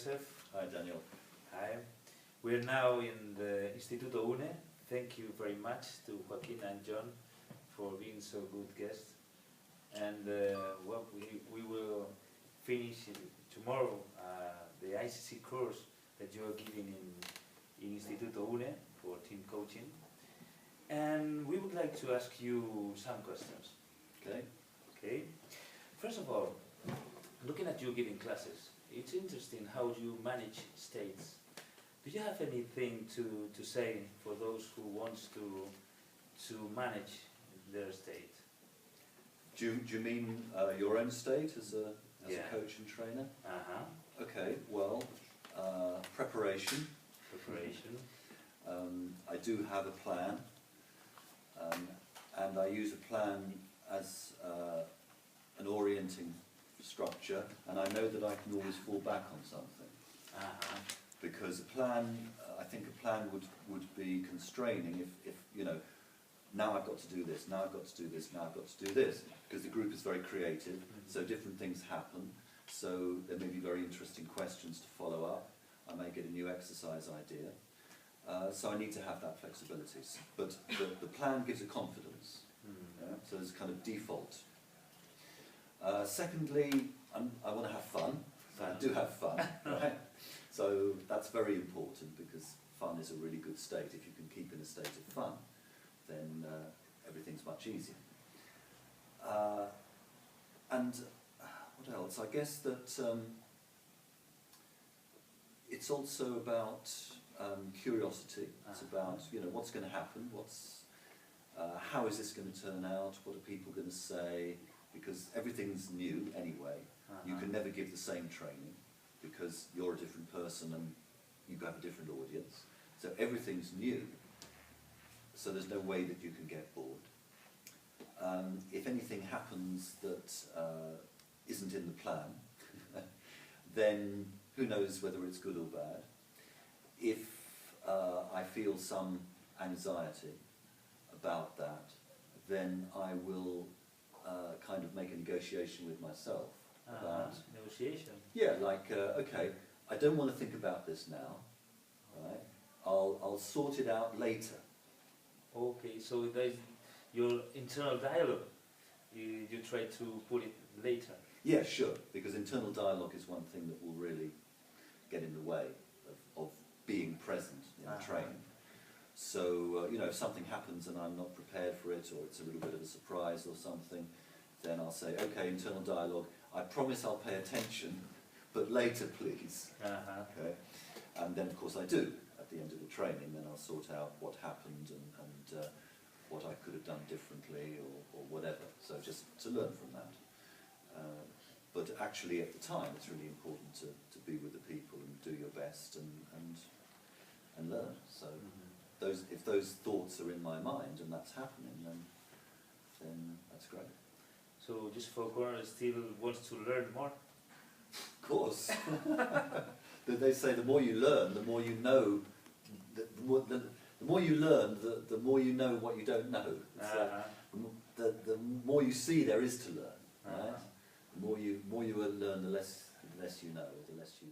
Joseph. Hi, Daniel. Hi. We're now in the Instituto UNE. Thank you very much to Joaquin and John for being so good guests. And well, we will finish tomorrow the ICC course that you are giving in Instituto UNE for team coaching. And we would like to ask you some questions. Okay. First of all, looking at you giving classes, it's interesting how you manage states. Do you have anything to say for those who wants to manage their state? Do you mean your own state as a Yeah. coach and trainer? Uh-huh. Okay, well, preparation. Preparation. I do have a plan, and I use a plan as an orienting structure, and I know that I can always fall back on something. Uh-huh. Because a plan, I think a plan would be constraining if you know, now I've got to do this, now I've got to do this, now I've got to do this, because the group is very creative, so different things happen, so there may be very interesting questions to follow up, I may get a new exercise idea, so I need to have that flexibility. But the plan gives a confidence, yeah? So there's kind of default. Secondly, I want to have fun, so I do have fun, right? So that's very important, because fun is a really good state. If you can keep in a state of fun, then everything's much easier. And what else? I guess that it's also about curiosity. It's about, you know, what's going to happen, how is this going to turn out, what are people going to say, because everything's new anyway. You can never give the same training, because you're a different person and you have a different audience. So everything's new, so there's no way that you can get bored. If anything happens that isn't in the plan, then who knows whether it's good or bad. If I feel some anxiety about that, then I will kind of make a negotiation with myself. Negotiation. Yeah, like, okay, I don't want to think about this now, right? I'll sort it out later. Okay, so there's your internal dialogue. You try to put it later. Yeah, sure, because internal dialogue is one thing that will really get in the way of being present in the training. So, you know, if something happens and I'm not prepared for it, or it's a little bit of a surprise or something, then I'll say, okay, internal dialogue, I promise I'll pay attention, but later please. Okay? And then of course I do at the end of the training, then I'll sort out what happened and what I could have done differently or whatever, so just to learn from that. But actually at the time it's really important to be with the people and do your best and learn. So if those thoughts are in my mind and that's happening, then that's great. So just for Corner still wants to learn more? Of course. They say the more you learn, the more you know. The more you learn, the more you know what you don't know. The more you see there is to learn. Right? The more you will learn, the less you know, the less you